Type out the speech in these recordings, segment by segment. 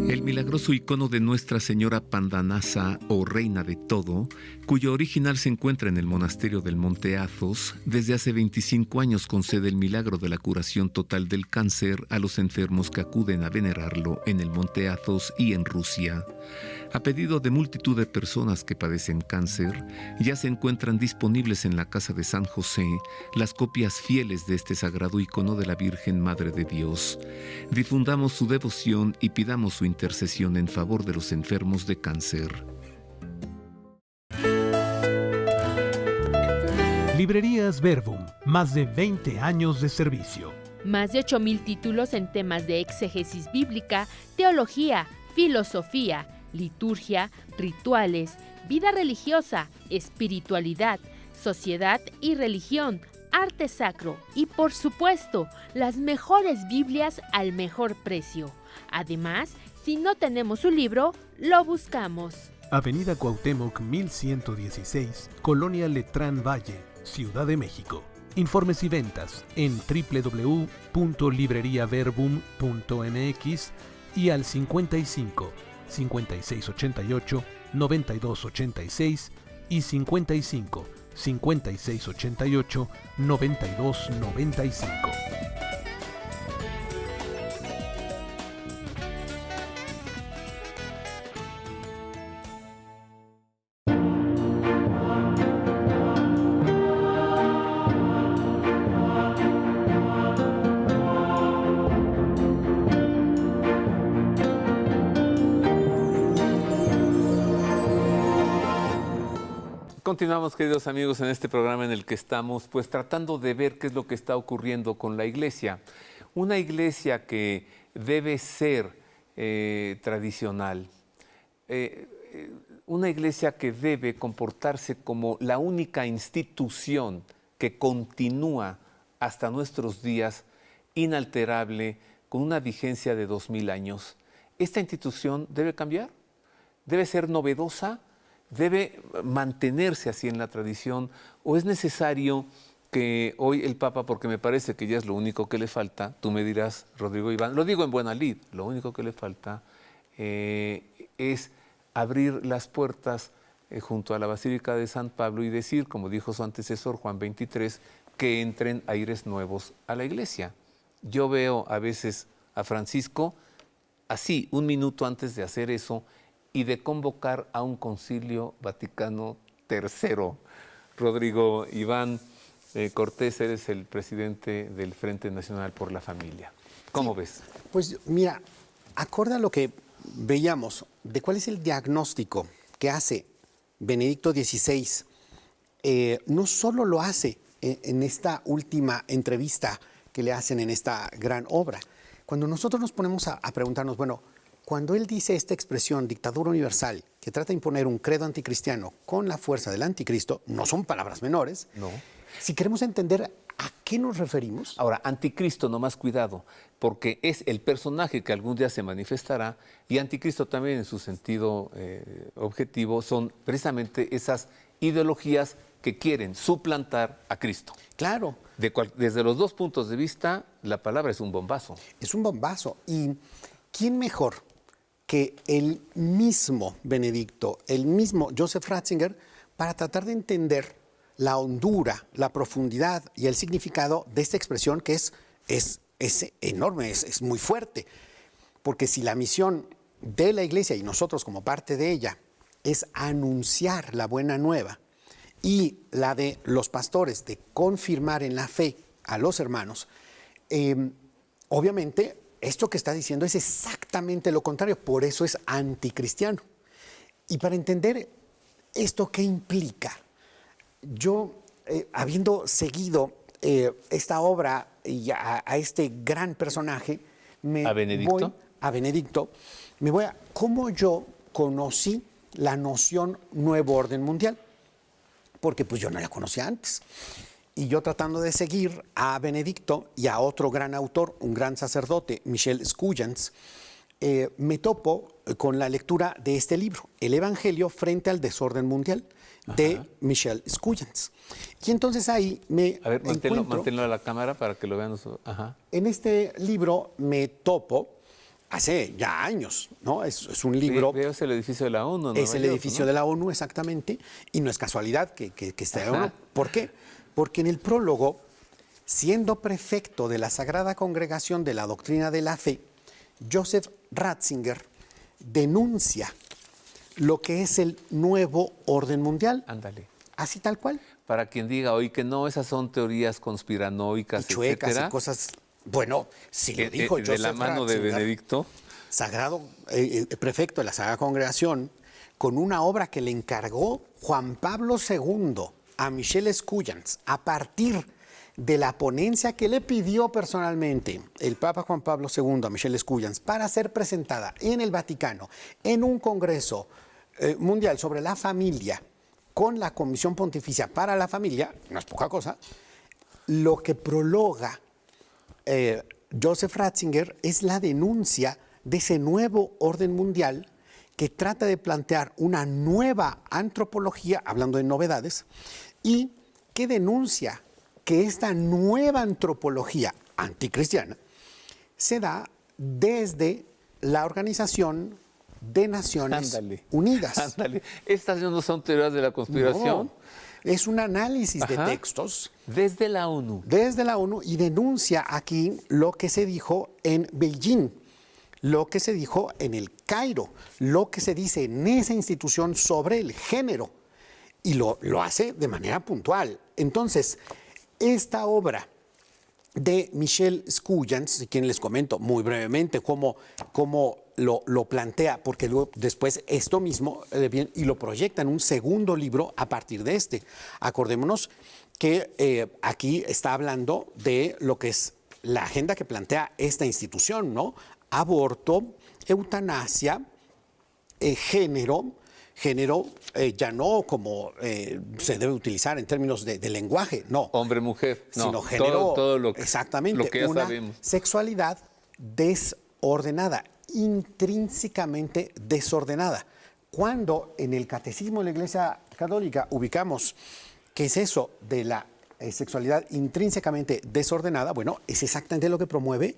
El milagroso icono de Nuestra Señora Pandanasa o Reina de Todo, cuyo original se encuentra en el monasterio del Monte Athos, desde hace 25 años concede el milagro de la curación total del cáncer a los enfermos que acuden a venerarlo en el Monte Athos y en Rusia. A pedido de multitud de personas que padecen cáncer, ya se encuentran disponibles en la Casa de San José las copias fieles de este sagrado icono de la Virgen Madre de Dios. Difundamos su devoción y pidamos su intercesión en favor de los enfermos de cáncer. Librerías Verbum, más de 20 años de servicio. Más de 8,000 títulos en temas de exégesis bíblica, teología, filosofía, liturgia, rituales, vida religiosa, espiritualidad, sociedad y religión, arte sacro y, por supuesto, las mejores Biblias al mejor precio. Además, si no tenemos su libro, lo buscamos. Avenida Cuauhtémoc 1116, Colonia Letrán Valle, Ciudad de México. Informes y ventas en www.libreriaverbum.mx y al 55 5688 9286 y 55 5688 9295. Continuamos, queridos amigos, en este programa en el que estamos pues tratando de ver qué es lo que está ocurriendo con la iglesia. Una iglesia que debe ser tradicional, una iglesia que debe comportarse como la única institución que continúa hasta nuestros días, inalterable, con una vigencia de 2000 años. Esta institución debe cambiar, debe ser novedosa, debe mantenerse así en la tradición, o es necesario que hoy el Papa, porque me parece que ya es lo único que le falta, tú me dirás, Rodrigo Iván, lo digo en buena lid, lo único que le falta es abrir las puertas junto a la Basílica de San Pablo y decir, como dijo su antecesor Juan 23, que entren aires nuevos a la iglesia. Yo veo a veces a Francisco así, un minuto antes de hacer eso, y de convocar a un concilio Vaticano III. Rodrigo Iván Cortés, eres el presidente del Frente Nacional por la Familia. ¿Cómo ves? Pues mira, acorde a lo que veíamos de cuál es el diagnóstico que hace Benedicto XVI, no solo lo hace en esta última entrevista que le hacen en esta gran obra. Cuando nosotros nos ponemos a preguntarnos, bueno, cuando él dice esta expresión, dictadura universal, que trata de imponer un credo anticristiano con la fuerza del anticristo, no son palabras menores. No. Si queremos entender a qué nos referimos. Ahora, anticristo, no más cuidado, porque es el personaje que algún día se manifestará, y anticristo también en su sentido objetivo son precisamente esas ideologías que quieren suplantar a Cristo. Claro. Desde los dos puntos de vista, la palabra es un bombazo. Es un bombazo. ¿Y quién mejor que el mismo Benedicto, el mismo Joseph Ratzinger, para tratar de entender la hondura, la profundidad y el significado de esta expresión que es enorme, es muy fuerte? Porque si la misión de la Iglesia y nosotros como parte de ella es anunciar la buena nueva, y la de los pastores de confirmar en la fe a los hermanos, obviamente esto que está diciendo es exactamente lo contrario, por eso es anticristiano. Y para entender esto, ¿qué implica? Yo, habiendo seguido esta obra y a este gran personaje, ¿A Benedicto? Me voy a cómo yo conocí la noción Nuevo Orden Mundial, porque pues yo no la conocía antes. Y yo tratando de seguir a Benedicto y a otro gran autor, un gran sacerdote, Michel Scuyens, me topo con la lectura de este libro, El Evangelio frente al desorden mundial, de Michel Scuyens. Y entonces ahí me A ver, encuentro, manténlo a la cámara para que lo vean. en este libro me topo hace ya años, ¿no? Es un libro... Veo es el edificio de la ONU. Es el edificio de la ONU, exactamente, y no es casualidad que esté la ONU. ¿Por qué? Porque en el prólogo, siendo prefecto de la Sagrada Congregación de la Doctrina de la Fe, Joseph Ratzinger denuncia lo que es el nuevo orden mundial. Ándale. Así tal cual. Para quien diga hoy que no, esas son teorías conspiranoicas, Y chuecas etcétera. y cosas... Bueno, si lo dijo De Joseph la mano de Ratzinger, Benedicto. sagrado prefecto de la Sagrada Congregación, con una obra que le encargó Juan Pablo II a Michel Scuyans a partir de la ponencia que le pidió personalmente el Papa Juan Pablo II a Michel Scuyans para ser presentada en el Vaticano en un congreso mundial sobre la familia con la Comisión Pontificia para la Familia, no es poca cosa, lo que prologa Joseph Ratzinger es la denuncia de ese nuevo orden mundial que trata de plantear una nueva antropología, hablando de novedades, y que denuncia que esta nueva antropología anticristiana se da desde la Organización de Naciones Unidas. Ándale. Estas no son teorías de la conspiración. No, es un análisis de textos. Desde la ONU. Desde la ONU, y denuncia aquí lo que se dijo en Beijing, lo que se dijo en el Cairo, lo que se dice en esa institución sobre el género, y lo hace de manera puntual. Entonces, esta obra de Michel Scuyans, quien les comento muy brevemente cómo lo plantea, porque luego, después esto mismo y lo proyecta en un segundo libro a partir de este. Acordémonos que aquí está hablando de lo que es la agenda que plantea esta institución, ¿no? Aborto, eutanasia, género ya no como se debe utilizar en términos de lenguaje, no. Hombre-mujer, no. Sino género, todo lo que, exactamente, lo que ya una sabemos. sexualidad desordenada, intrínsecamente desordenada. Cuando en el Catecismo de la Iglesia Católica ubicamos qué es eso de la sexualidad intrínsecamente desordenada, bueno, es exactamente lo que promueve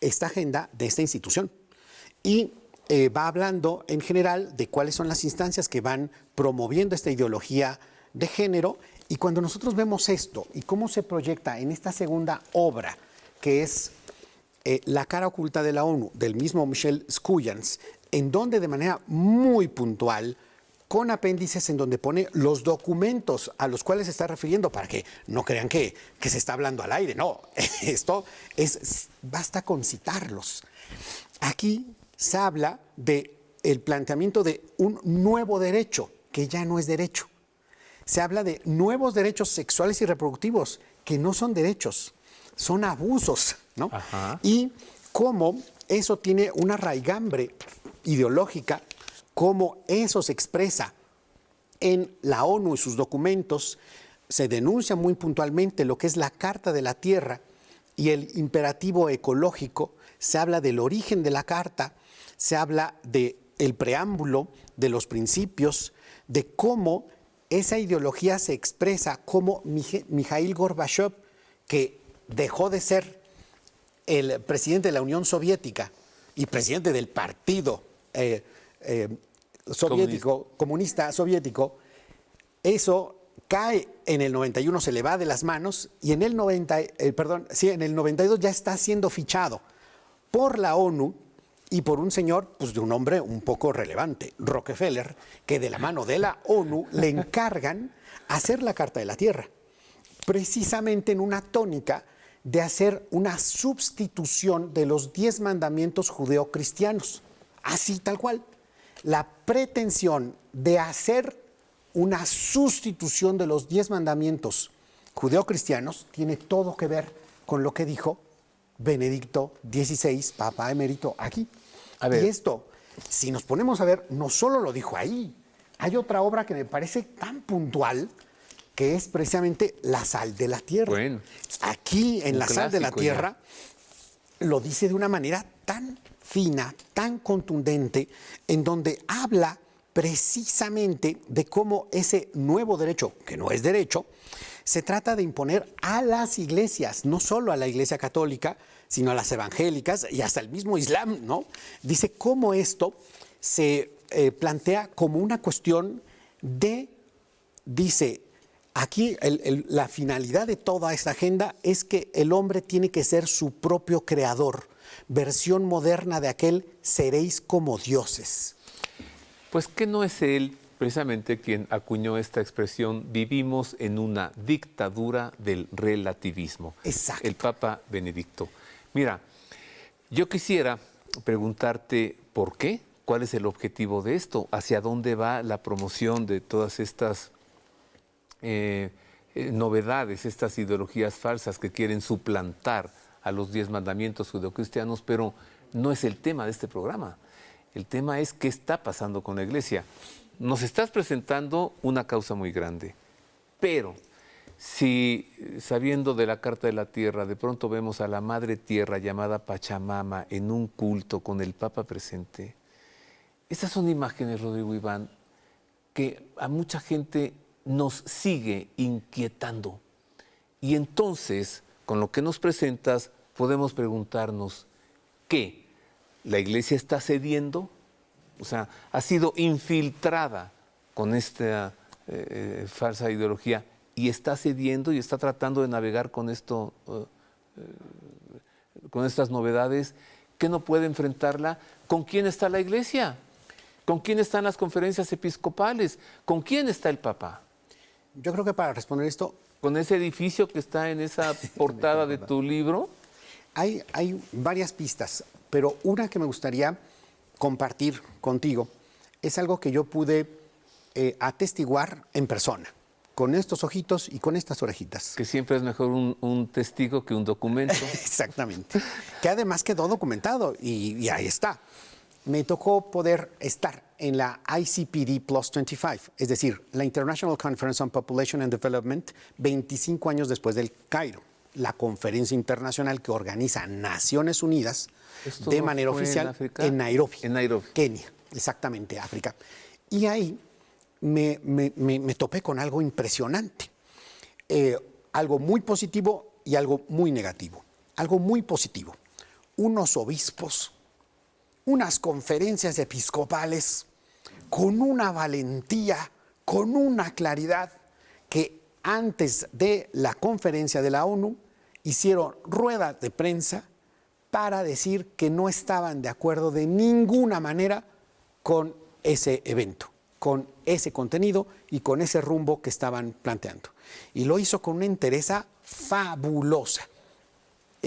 esta agenda de esta institución. Y va hablando en general de cuáles son las instancias que van promoviendo esta ideología de género, y cuando nosotros vemos esto y cómo se proyecta en esta segunda obra, que es La cara oculta de la ONU, del mismo Michel Scuyans, en donde de manera muy puntual, con apéndices en donde pone los documentos a los cuales se está refiriendo, para que no crean que se está hablando al aire, no, esto basta con citarlos. Aquí se habla del planteamiento de un nuevo derecho, que ya no es derecho. Se habla de nuevos derechos sexuales y reproductivos, que no son derechos, son abusos, ¿no? Ajá. Y cómo eso tiene una raigambre ideológica, cómo eso se expresa en la ONU y sus documentos. Se denuncia muy puntualmente lo que es la Carta de la Tierra y el imperativo ecológico. Se habla del origen de la Carta, se habla del preámbulo, de los principios, de cómo esa ideología se expresa, como Mikhail Gorbachev, que dejó de ser el presidente de la Unión Soviética y presidente del partido comunista soviético, eso cae en el 91, se le va de las manos, y en el 92 ya está siendo fichado por la ONU y por un señor, pues de un hombre un poco relevante, Rockefeller, que de la mano de la ONU le encargan hacer la Carta de la Tierra, precisamente en una tónica de hacer una sustitución de los 10 mandamientos judeocristianos, así tal cual. La pretensión de hacer una sustitución de los 10 mandamientos judeocristianos tiene todo que ver con lo que dijo Benedicto XVI, Papa Emérito, aquí. Y esto, si nos ponemos a ver, no solo lo dijo ahí, hay otra obra que me parece tan puntual, que es precisamente La sal de la tierra. Bueno, aquí en La sal de la tierra lo dice de una manera tan fina, tan contundente, en donde habla precisamente de cómo ese nuevo derecho, que no es derecho, se trata de imponer a las iglesias, no solo a la Iglesia Católica, sino a las evangélicas y hasta el mismo Islam, ¿no? Dice cómo esto se plantea como una cuestión dice, aquí la finalidad de toda esta agenda es que el hombre tiene que ser su propio creador, versión moderna de aquel seréis como dioses. Pues que no es él precisamente quien acuñó esta expresión, vivimos en una dictadura del relativismo. Exacto. El Papa Benedicto. Mira, yo quisiera preguntarte por qué, cuál es el objetivo de esto, hacia dónde va la promoción de todas estas novedades, estas ideologías falsas que quieren suplantar a los 10 mandamientos judeocristianos, pero no es el tema de este programa. El tema es qué está pasando con la Iglesia. Nos estás presentando una causa muy grande, pero si sabiendo de la Carta de la Tierra, de pronto vemos a la Madre Tierra llamada Pachamama en un culto con el Papa presente, esas son imágenes, Rodrigo Iván, que a mucha gente nos sigue inquietando. Y entonces, con lo que nos presentas, podemos preguntarnos, ¿qué? ¿La Iglesia está cediendo? O sea, ha sido infiltrada con esta falsa ideología y está cediendo y está tratando de navegar con esto, con estas novedades, que no puede enfrentarla. ¿Con quién está la Iglesia? ¿Con quién están las conferencias episcopales? ¿Con quién está el Papa? Yo creo que para responder esto, ¿Con ese edificio que está en esa portada de tu libro? hay varias pistas, pero una que me gustaría compartir contigo es algo que yo pude atestiguar en persona, con estos ojitos y con estas orejitas. Que siempre es mejor un testigo que un documento. Exactamente. Que además quedó documentado y ahí está. Me tocó poder estar en la ICPD Plus 25, es decir, la International Conference on Population and Development, 25 años después del Cairo, la conferencia internacional que organiza Naciones Unidas de manera oficial en Nairobi, Kenia, exactamente, África. Y ahí me topé con algo impresionante, algo muy positivo y algo muy negativo. Algo muy positivo, unos obispos, unas conferencias episcopales con una valentía, con una claridad, que antes de la conferencia de la ONU hicieron rueda de prensa para decir que no estaban de acuerdo de ninguna manera con ese evento, con ese contenido y con ese rumbo que estaban planteando. Y lo hizo con una entereza fabulosa.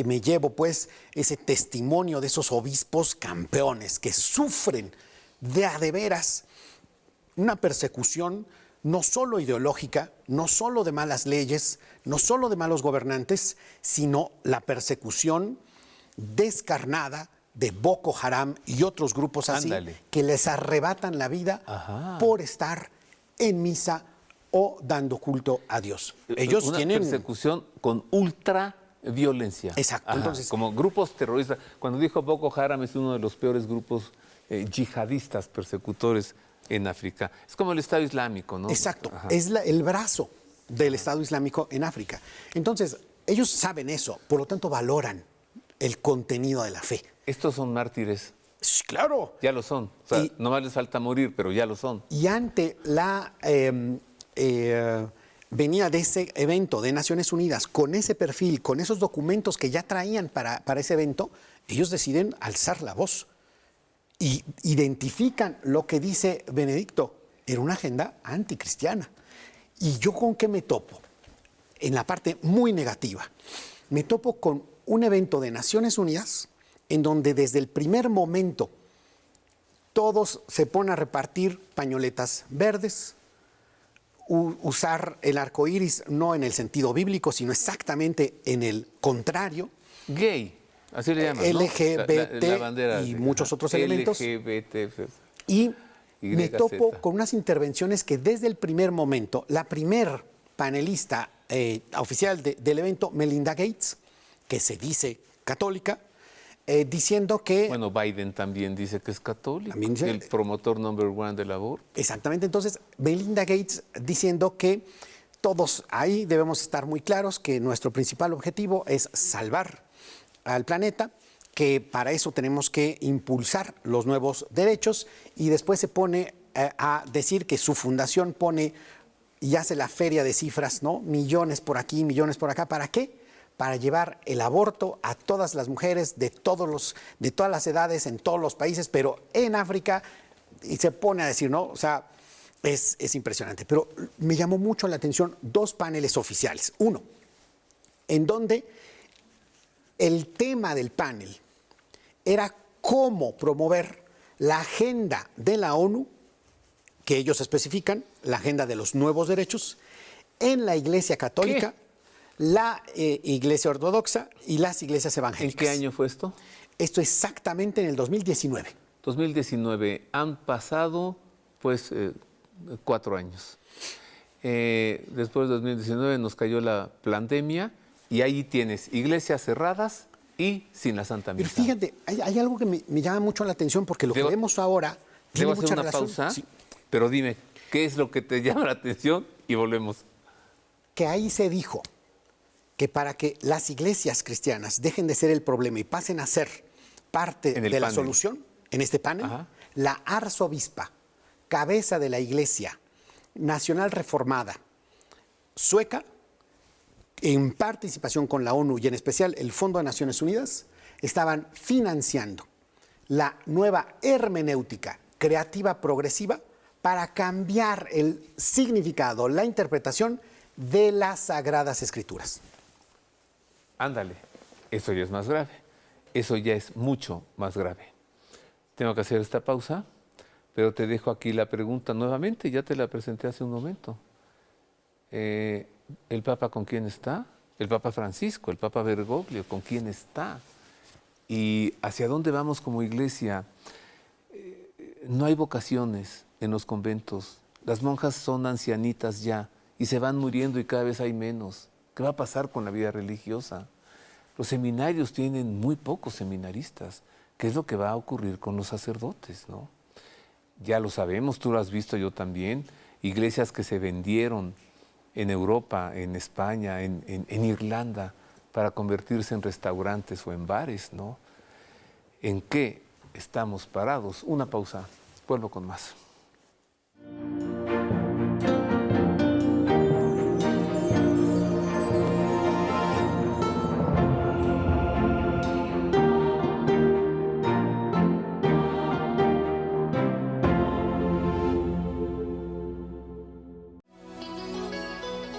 Me llevo pues ese testimonio de esos obispos campeones que sufren de a de veras una persecución no solo ideológica, no solo de malas leyes, no solo de malos gobernantes, sino la persecución descarnada de Boko Haram y otros grupos así. Ándale. Que les arrebatan la vida. Ajá. Por estar en misa o dando culto a Dios. Ellos una tienen persecución con ultraviolencia. Exacto. Ajá. Entonces, como grupos terroristas. Cuando dijo Boko Haram es uno de los peores grupos yihadistas persecutores en África. Es como el Estado Islámico, ¿no? Exacto. Ajá. Es el brazo del Estado Islámico en África. Entonces, ellos saben eso, por lo tanto valoran el contenido de la fe. Estos son mártires. Claro. Ya lo son. O sea, nomás les falta morir, pero ya lo son. Y ante la venida de ese evento de Naciones Unidas, con ese perfil, con esos documentos que ya traían para ese evento, ellos deciden alzar la voz y identifican lo que dice Benedicto. Era una agenda anticristiana. ¿Y yo con qué me topo? En la parte muy negativa. Me topo con un evento de Naciones Unidas en donde desde el primer momento todos se ponen a repartir pañoletas verdes, usar el arco iris no en el sentido bíblico, sino exactamente en el contrario. Gay, así le llaman, LGBT, ¿no? La bandera, y muchos otros elementos. LGBT. Y me topo con unas intervenciones que desde el primer momento, la primer panelista oficial del evento, Melinda Gates, que se dice católica, diciendo que... Bueno, Biden también dice que es católico, también dice, el promotor number one del aborto. Exactamente, entonces Melinda Gates diciendo que todos ahí debemos estar muy claros que nuestro principal objetivo es salvar al planeta, que para eso tenemos que impulsar los nuevos derechos, y después se pone a decir que su fundación pone y hace la feria de cifras, ¿no? Millones por aquí, millones por acá. ¿Para qué? Para llevar el aborto a todas las mujeres de todas las edades, en todos los países, pero en África, y se pone a decir, ¿no? O sea, es impresionante. Pero me llamó mucho la atención 2 paneles oficiales. Uno, en donde el tema del panel era cómo promover la agenda de la ONU, que ellos especifican, la agenda de los nuevos derechos, en la Iglesia Católica, la Iglesia Ortodoxa y las iglesias evangélicas. ¿En qué año fue esto? Esto exactamente en el 2019. 2019. Han pasado, pues, 4 años. Después de 2019 nos cayó la pandemia y ahí tienes iglesias cerradas y sin la Santa Misa. Pero fíjate, hay algo que me llama mucho la atención, porque lo que vemos ahora tiene ¿Debo mucha hacer una relación. pausa? Sí. Pero dime, ¿qué es lo que te llama la atención? Y volvemos. Que ahí se dijo que para que las iglesias cristianas dejen de ser el problema y pasen a ser parte de la solución, en este panel, la arzobispa, cabeza de la Iglesia Nacional Reformada sueca, en participación con la ONU y en especial el Fondo de Naciones Unidas, estaban financiando la nueva hermenéutica creativa progresiva para cambiar el significado, la interpretación de las Sagradas Escrituras. Ándale, eso ya es más grave. Eso ya es mucho más grave. Tengo que hacer esta pausa, pero te dejo aquí la pregunta nuevamente. Ya te la presenté hace un momento. ¿El Papa con quién está? El Papa Francisco, el Papa Bergoglio, ¿con quién está? ¿Y hacia dónde vamos como iglesia? No hay vocaciones en los conventos. Las monjas son ancianitas ya y se van muriendo y cada vez hay menos. ¿Qué va a pasar con la vida religiosa? Los seminarios tienen muy pocos seminaristas. ¿Qué es lo que va a ocurrir con los sacerdotes, no? Ya lo sabemos, tú lo has visto, yo también. Iglesias que se vendieron en Europa, en España, en Irlanda, para convertirse en restaurantes o en bares, ¿no? ¿En qué estamos parados? Una pausa. Vuelvo con más.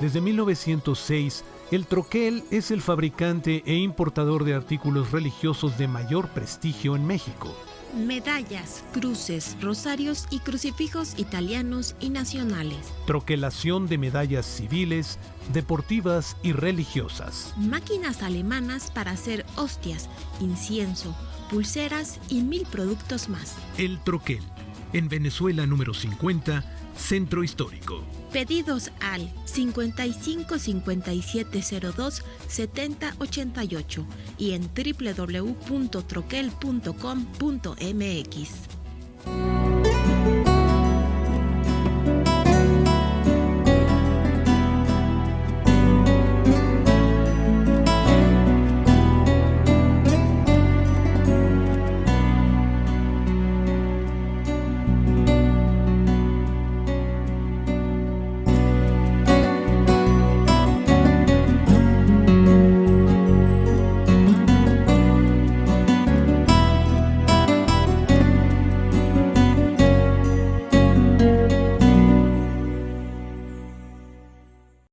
Desde 1906, el troquel es el fabricante e importador de artículos religiosos de mayor prestigio en México. Medallas, cruces, rosarios y crucifijos italianos y nacionales. Troquelación de medallas civiles, deportivas y religiosas. Máquinas alemanas para hacer hostias, incienso, pulseras y 1000 productos más. El troquel, en Venezuela número 50, Centro Histórico. Pedidos al 55 5702 7088 y en www.troquel.com.mx.